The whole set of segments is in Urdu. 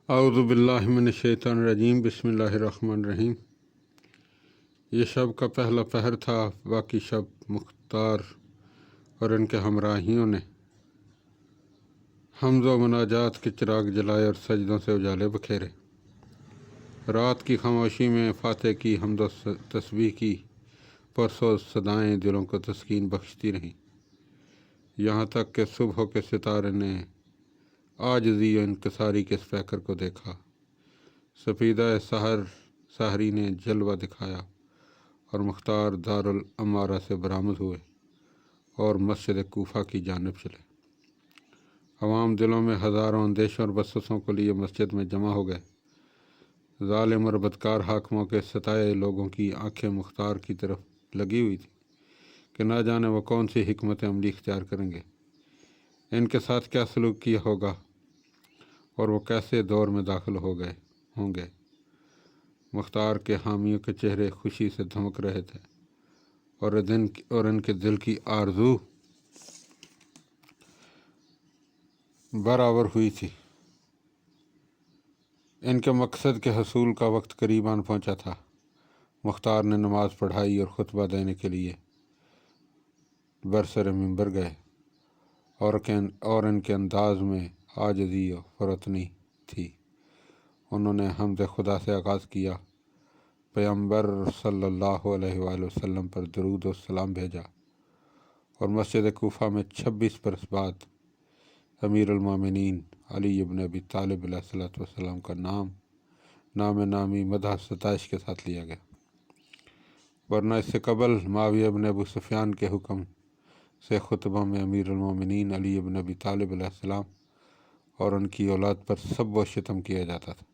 اعوذ باللہ من الشیطان الرجیم، بسم اللہ الرحمن الرحیم۔ یہ شب کا پہلا پہر تھا، باقی شب مختار اور ان کے ہمراہیوں نے حمد و مناجات کے چراغ جلائے اور سجدوں سے اجالے بکھیرے۔ رات کی خاموشی میں فاتح کی حمد و تسبیح کی پرسوز صدائیں دلوں کو تسکین بخشتی رہیں، یہاں تک کہ صبح کے ستارے نے عاجزی و انکساری کے اس پیکر کو دیکھا۔ سپیدہ سحری نے جلوہ دکھایا اور مختار دارالامارہ سے برآمد ہوئے اور مسجد کوفہ کی جانب چلے۔ عوام دلوں میں ہزاروں اندیشوں اور وسوسوں کو لیے مسجد میں جمع ہو گئے۔ ظالم اور بدکار حاکموں کے ستائے لوگوں کی آنکھیں مختار کی طرف لگی ہوئی تھی کہ نہ جانے وہ کون سی حکمت عملی اختیار کریں گے، ان کے ساتھ کیا سلوک کیا ہوگا اور وہ کیسے دور میں داخل ہوں گے۔ مختار کے حامیوں کے چہرے خوشی سے دھمک رہے تھے اور ان کے دل کی آرزو برابر ہوئی تھی۔ ان کے مقصد کے حصول کا وقت قریب آن پہنچا تھا۔ مختار نے نماز پڑھائی اور خطبہ دینے کے لیے برسر منبر گئے اور ان کے انداز میں عاجزی و فرتنی تھی۔ انہوں نے حمد خدا سے آغاز کیا، پیغمبر صلی اللہ علیہ وآلہ وسلم پر درود و سلام بھیجا اور مسجد کوفہ میں 26 برس بعد امیر المومنین علی ابن ابی طالب علیہ السلام کا نام نامی مدح ستائش کے ساتھ لیا گیا، ورنہ اس سے قبل معاویہ ابن ابو سفیان کے حکم سے خطبہ میں امیر المومنین علی ابن ابی طالب علیہ السلام اور ان کی اولاد پر سب و شتم کیا جاتا تھا،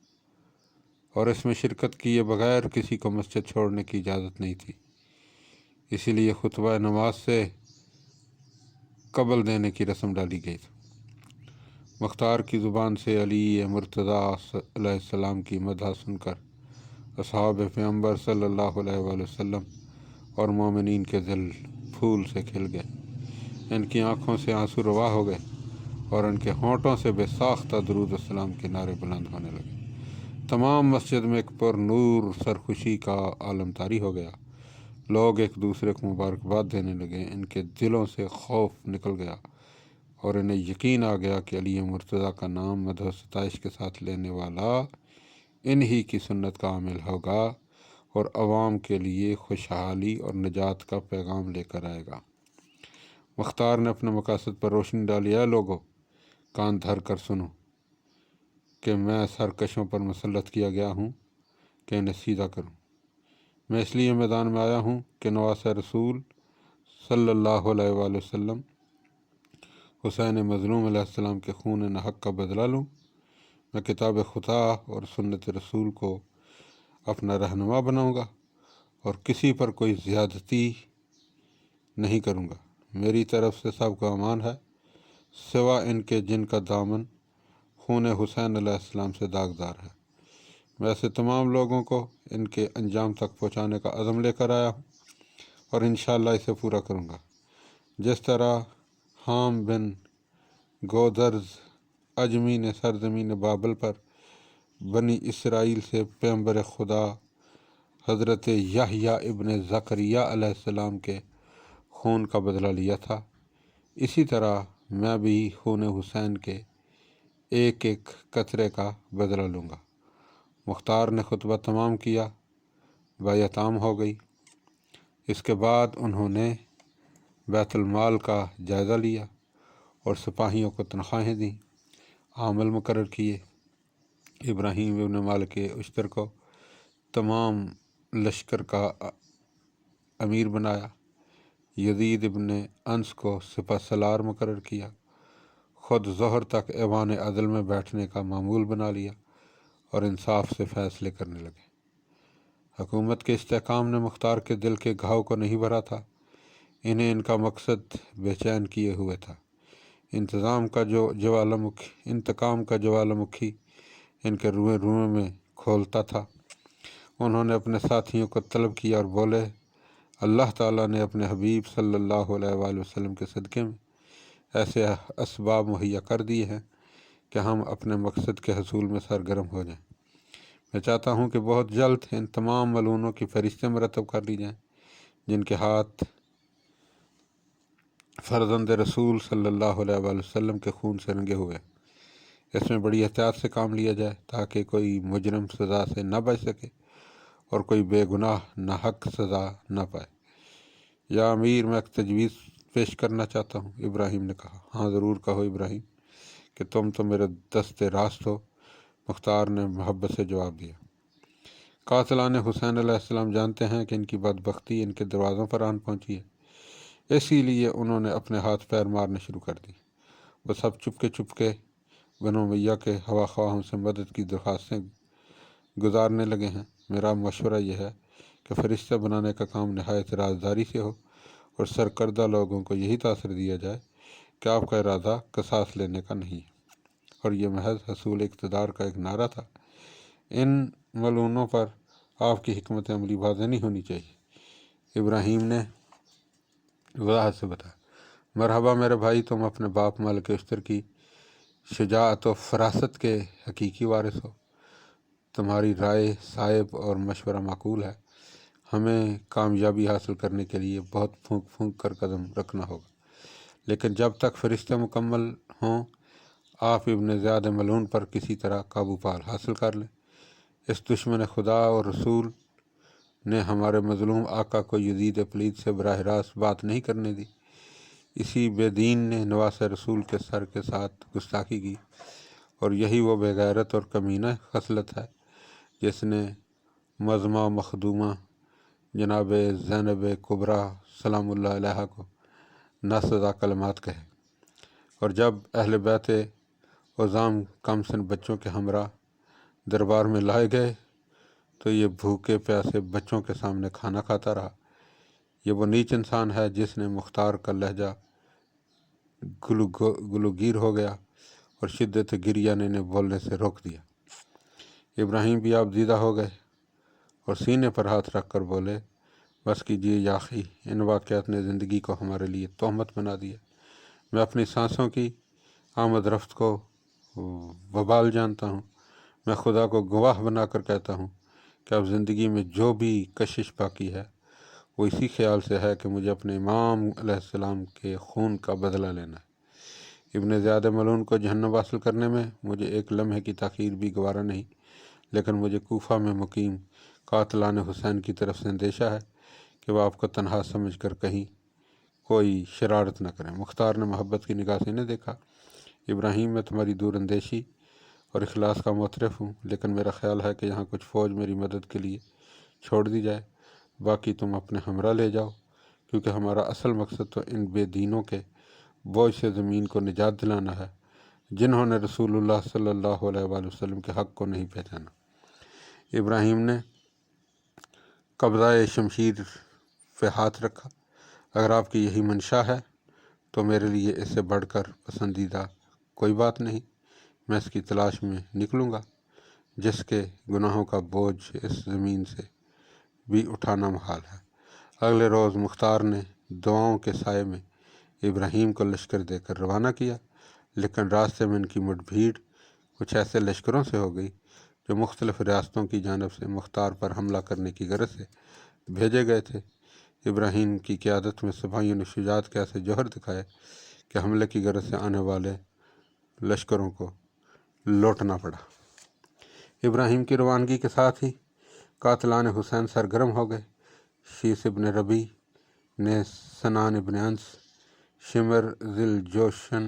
اور اس میں شرکت کیے بغیر کسی کو مسجد چھوڑنے کی اجازت نہیں تھی۔ اسی لیے خطبہ نماز سے قبل دینے کی رسم ڈالی گئی تھی۔ مختار کی زبان سے علی مرتضیٰ علیہ السلام کی مدح سن کر اصحاب پیغمبر صلی اللہ علیہ وآلہ وسلم اور مومنین کے دل پھول سے کھل گئے، ان کی آنکھوں سے آنسو روا ہو گئے اور ان کے ہونٹوں سے بے ساختہ درود و سلام کے نعرے بلند ہونے لگے۔ تمام مسجد میں ایک پر نور سرخوشی کا عالم طاری ہو گیا۔ لوگ ایک دوسرے کو مبارکباد دینے لگے، ان کے دلوں سے خوف نکل گیا اور انہیں یقین آ گیا کہ علی مرتضیٰ کا نام مدح و ستائش کے ساتھ لینے والا انہی کی سنت کا عامل ہوگا اور عوام کے لیے خوشحالی اور نجات کا پیغام لے کر آئے گا۔ مختار نے اپنے مقاصد پر روشنی ڈالی، اے لوگو، کان دھر کر سنو کہ میں سرکشوں پر مسلط کیا گیا ہوں کہ انہیں سیدھا کروں۔ میں اس لیے میدان میں آیا ہوں کہ نواسۂ رسول صلی اللہ علیہ وآلہ وسلم حسین مظلوم علیہ السلام کے خون ناحق کا بدلہ لوں۔ میں کتاب خدا اور سنت رسول کو اپنا رہنما بناؤں گا اور کسی پر کوئی زیادتی نہیں کروں گا۔ میری طرف سے سب کو امان ہے، سوا ان کے جن کا دامن خون حسین علیہ السلام سے داغدار ہے۔ میں ایسے تمام لوگوں کو ان کے انجام تک پہنچانے کا عزم لے کر آیا ہوں اور انشاءاللہ اسے پورا کروں گا۔ جس طرح حام بن گودرز اجمی نے سرزمین بابل پر بنی اسرائیل سے پیغمبر خدا حضرت یحییٰ ابن زکریا علیہ السلام کے خون کا بدلہ لیا تھا، اسی طرح میں بھی خون حسین کے ایک ایک قطرے کا بدلہ لوں گا۔ مختار نے خطبہ تمام کیا، بیعت عام ہو گئی۔ اس کے بعد انہوں نے بیت المال کا جائزہ لیا اور سپاہیوں کو تنخواہیں دیں، عامل مقرر کیے۔ ابراہیم ابن مالک اشتر کو تمام لشکر کا امیر بنایا، یزید ابن انس کو سپہ سالار مقرر کیا، خود ظہر تک ایوان عدل میں بیٹھنے کا معمول بنا لیا اور انصاف سے فیصلے کرنے لگے۔ حکومت کے استحکام نے مختار کے دل کے گھاؤ کو نہیں بھرا تھا، انہیں ان کا مقصد بے چین کیے ہوئے تھا۔ انتقام کا جوالامکھی ان کے روئیں میں کھولتا تھا۔ انہوں نے اپنے ساتھیوں کو طلب کیا اور بولے، اللہ تعالیٰ نے اپنے حبیب صلی اللہ علیہ وآلہ وسلم کے صدقے میں ایسے اسباب مہیا کر دیے ہیں کہ ہم اپنے مقصد کے حصول میں سرگرم ہو جائیں۔ میں چاہتا ہوں کہ بہت جلد ان تمام ملعونوں کی فہرستیں مرتب کر لی جائیں جن کے ہاتھ فرزند رسول صلی اللہ علیہ وآلہ وسلم کے خون سے رنگے ہوئے۔ اس میں بڑی احتیاط سے کام لیا جائے تاکہ کوئی مجرم سزا سے نہ بچ سکے اور کوئی بے گناہ ناحق سزا نہ پائے۔ یا امیر، میں ایک تجویز پیش کرنا چاہتا ہوں۔ ابراہیم نے کہا، ہاں ضرور کہو ابراہیم، کہ تم تو میرے دست راست ہو۔ مختار نے محبت سے جواب دیا۔ قاتلان حسین علیہ السلام جانتے ہیں کہ ان کی بدبختی ان کے دروازوں پر آن پہنچی ہے، اسی لیے انہوں نے اپنے ہاتھ پیر مارنے شروع کر دی۔ وہ سب چپ کے بنو امیہ کے ہوا خواہوں سے مدد کی درخواستیں گزارنے لگے ہیں۔ میرا مشورہ یہ ہے کہ فرشتہ بنانے کا کام نہایت رازداری سے ہو اور سرکردہ لوگوں کو یہی تاثر دیا جائے کہ آپ کا ارادہ قصاص لینے کا نہیں ہے، اور یہ محض حصول اقتدار کا ایک نعرہ تھا۔ ان ملعونوں پر آپ کی حکمت عملی واضح نہیں ہونی چاہیے۔ ابراہیم نے وضاحت سے بتایا، مرحبا میرے بھائی، تم اپنے باپ ملک اشتر کی شجاعت و فراست کے حقیقی وارث ہو۔ تمہاری رائے صائب اور مشورہ معقول ہے۔ ہمیں کامیابی حاصل کرنے کے لیے بہت پھونک پھونک کر قدم رکھنا ہوگا، لیکن جب تک فرشتے مکمل ہوں آپ ابن زیاد ملعون پر کسی طرح قابو پال حاصل کر لیں۔ اس دشمن خدا اور رسول نے ہمارے مظلوم آقا کو یزید پلید سے براہ راست بات نہیں کرنے دی۔ اسی بے دین نے نواس رسول کے سر کے ساتھ گستاخی کی، اور یہی وہ بے غیرت اور کمینہ خصلت ہے جس نے مظمہ مخدومہ جناب زینب کبریٰ سلام اللہ علیہ کو ناسزا کلمات کہے، اور جب اہل بیت عظام کم سن بچوں کے ہمراہ دربار میں لائے گئے تو یہ بھوکے پیاسے بچوں کے سامنے کھانا کھاتا رہا۔ یہ وہ نیچ انسان ہے جس نے مختار کا لہجہ گلوگیر ہو گیا اور شدت گریہ نے انہیں بولنے سے روک دیا۔ ابراہیم بھی آپ دیدہ ہو گئے اور سینے پر ہاتھ رکھ کر بولے، بس کیجیے یا اخی، ان واقعات نے زندگی کو ہمارے لیے تہمت بنا دیا۔ میں اپنی سانسوں کی آمد رفت کو وبال جانتا ہوں۔ میں خدا کو گواہ بنا کر کہتا ہوں کہ اب زندگی میں جو بھی کشش باقی ہے وہ اسی خیال سے ہے کہ مجھے اپنے امام علیہ السلام کے خون کا بدلہ لینا ہے۔ ابن زیاد ملعون کو جہنم حاصل کرنے میں مجھے ایک لمحے کی تاخیر بھی گوارا نہیں، لیکن مجھے کوفہ میں مقیم قاتلان حسین کی طرف سے اندیشہ ہے کہ وہ آپ کو تنہا سمجھ کر کہیں کوئی شرارت نہ کریں۔ مختار نے محبت کی نگاہ سے انہیں دیکھا۔ ابراہیم، میں تمہاری دور اندیشی اور اخلاص کا معترف ہوں، لیکن میرا خیال ہے کہ یہاں کچھ فوج میری مدد کے لیے چھوڑ دی جائے، باقی تم اپنے ہمراہ لے جاؤ، کیونکہ ہمارا اصل مقصد تو ان بے دینوں کے بوجھ سے زمین کو نجات دلانا ہے جنہوں نے رسول اللہ صلی اللہ علیہ وآلہ وسلم کے حق کو نہیں پہچانا۔ ابراہیم نے قبضہ شمشیر پہ ہاتھ رکھا، اگر آپ کی یہی منشا ہے تو میرے لیے اس سے بڑھ کر پسندیدہ کوئی بات نہیں۔ میں اس کی تلاش میں نکلوں گا جس کے گناہوں کا بوجھ اس زمین سے بھی اٹھانا محال ہے۔ اگلے روز مختار نے دعاؤں کے سائے میں ابراہیم کو لشکر دے کر روانہ کیا، لیکن راستے میں ان کی مٹ بھیڑ کچھ ایسے لشکروں سے ہو گئی جو مختلف ریاستوں کی جانب سے مختار پر حملہ کرنے کی غرض سے بھیجے گئے تھے۔ ابراہیم کی قیادت میں سپاہیوں نے شجاعت کے ایسے جوہر دکھائے کہ حملے کی غرض سے آنے والے لشکروں کو لوٹنا پڑا۔ ابراہیم کی روانگی کے ساتھ ہی قاتلان حسین سرگرم ہو گئے۔ شیس ابن ربیع نے سنان ابن انس، شمر ذی الجوشن،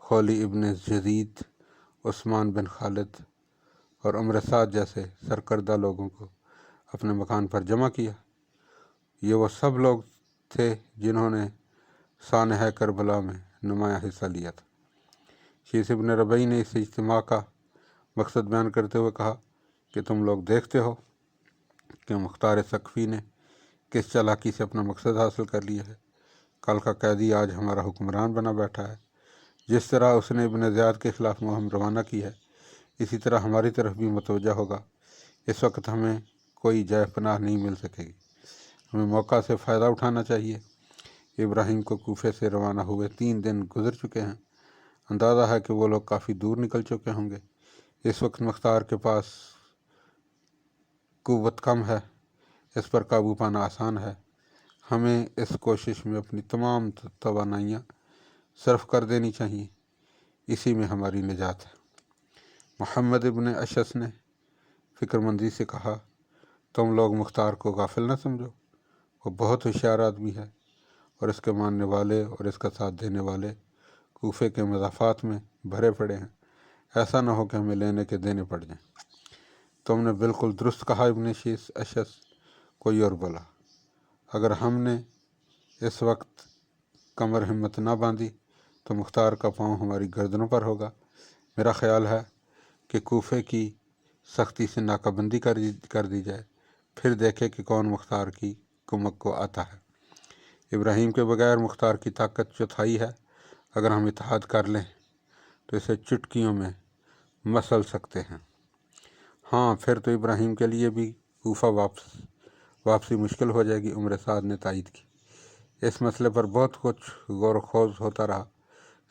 خولی ابن یزید، عثمان بن خالد اور عمر سعد جیسے سرکردہ لوگوں کو اپنے مکان پر جمع کیا۔ یہ وہ سب لوگ تھے جنہوں نے سانحہ کربلا میں نمایاں حصہ لیا تھا۔ شیس ابن ربیع نے اس اجتماع کا مقصد بیان کرتے ہوئے کہا کہ تم لوگ دیکھتے ہو کہ مختار ثقفی نے کس چالاکی سے اپنا مقصد حاصل کر لیا ہے۔ کل کا قیدی آج ہمارا حکمران بنا بیٹھا ہے۔ جس طرح اس نے ابن زیاد کے خلاف مہم روانہ کی ہے، اسی طرح ہماری طرف بھی متوجہ ہوگا۔ اس وقت ہمیں کوئی جائے پناہ نہیں مل سکے گی، ہمیں موقع سے فائدہ اٹھانا چاہیے۔ ابراہیم کو کوفے سے روانہ ہوئے 3 دن گزر چکے ہیں۔ اندازہ ہے کہ وہ لوگ کافی دور نکل چکے ہوں گے۔ اس وقت مختار کے پاس قوت کم ہے، اس پر قابو پانا آسان ہے۔ ہمیں اس کوشش میں اپنی تمام توانائیاں صرف کر دینی چاہیے، اسی میں ہماری نجات ہے۔ محمد ابن اشعث نے فکر مندی سے کہا، تم لوگ مختار کو غافل نہ سمجھو، وہ بہت ہوشیار آدمی ہے، اور اس کے ماننے والے اور اس کا ساتھ دینے والے کوفے کے مضافات میں بھرے پڑے ہیں، ایسا نہ ہو کہ ہمیں لینے کے دینے پڑ جائیں۔ تم نے بالکل درست کہا ابن اشعث، کوئی اور بولا، اگر ہم نے اس وقت کمر ہمت نہ باندھی تو مختار کا پاؤں ہماری گردنوں پر ہوگا۔ میرا خیال ہے کہ کوفے کی سختی سے ناکہ بندی کر دی جائے، پھر دیکھے کہ کون مختار کی کمک کو آتا ہے۔ ابراہیم کے بغیر مختار کی طاقت چوتھائی ہے، اگر ہم اتحاد کر لیں تو اسے چٹکیوں میں مسل سکتے ہیں۔ ہاں، پھر تو ابراہیم کے لیے بھی کوفہ واپسی مشکل ہو جائے گی۔ عمر سعد نے تائید کی۔ اس مسئلے پر بہت کچھ غور و خوض ہوتا رہا،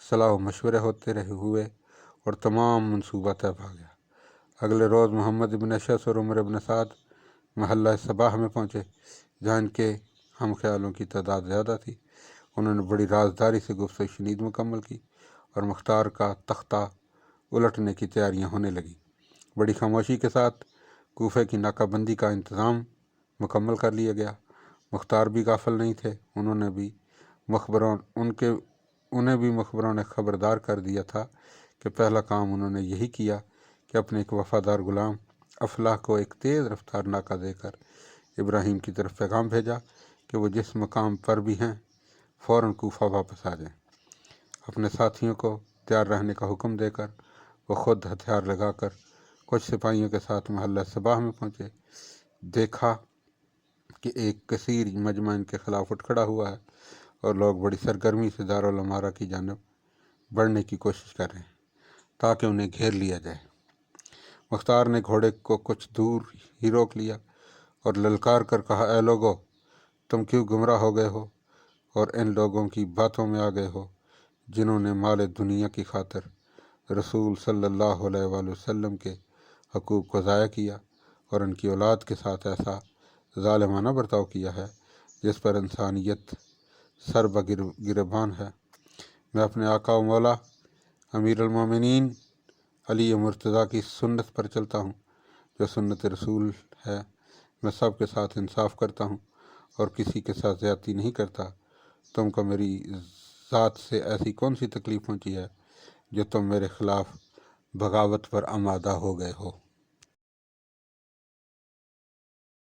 صلاح و مشورے ہوتے ہوئے اور تمام منصوبہ طے پا گیا۔ اگلے روز محمد ابن اشعث اور عمر ابن سعد محلہ صباح میں پہنچے، جہاں ان کے ہم خیالوں کی تعداد زیادہ تھی۔ انہوں نے بڑی رازداری سے گفت و شنید مکمل کی اور مختار کا تختہ الٹنے کی تیاریاں ہونے لگیں۔ بڑی خاموشی کے ساتھ کوفے کی ناکہ بندی کا انتظام مکمل کر لیا گیا۔ مختار بھی غافل نہیں تھے، انہیں بھی مخبروں نے خبردار کر دیا تھا کہ پہلا کام انہوں نے یہی کیا کہ اپنے ایک وفادار غلام افلاح کو ایک تیز رفتار ناکہ دے کر ابراہیم کی طرف پیغام بھیجا کہ وہ جس مقام پر بھی ہیں فوراً کوفہ واپس آ جائیں۔ اپنے ساتھیوں کو تیار رہنے کا حکم دے کر وہ خود ہتھیار لگا کر کچھ سپاہیوں کے ساتھ محلہ صباح میں پہنچے۔ دیکھا کہ ایک کثیر مجمع ان کے خلاف اٹھ کھڑا ہوا ہے اور لوگ بڑی سرگرمی سے دارالعمارہ کی جانب بڑھنے کی کوشش کر رہے ہیں تاکہ انہیں گھیر لیا جائے۔ مختار نے گھوڑے کو کچھ دور ہی روک لیا اور للکار کر کہا، اے لوگو، تم کیوں گمراہ ہو گئے ہو اور ان لوگوں کی باتوں میں آ گئے ہو جنہوں نے مال دنیا کی خاطر رسول صلی اللہ علیہ وآلہ وسلم کے حقوق کو ضائع کیا اور ان کی اولاد کے ساتھ ایسا ظالمانہ برتاؤ کیا ہے جس پر انسانیت سر گریبان ہے۔ میں اپنے آقا و مولا امیر المومنین علی مرتضیٰ کی سنت پر چلتا ہوں جو سنت رسول ہے۔ میں سب کے ساتھ انصاف کرتا ہوں اور کسی کے ساتھ زیادتی نہیں کرتا۔ تم کو میری ذات سے ایسی کون سی تکلیف پہنچی ہے جو تم میرے خلاف بغاوت پر آمادہ ہو گئے ہو؟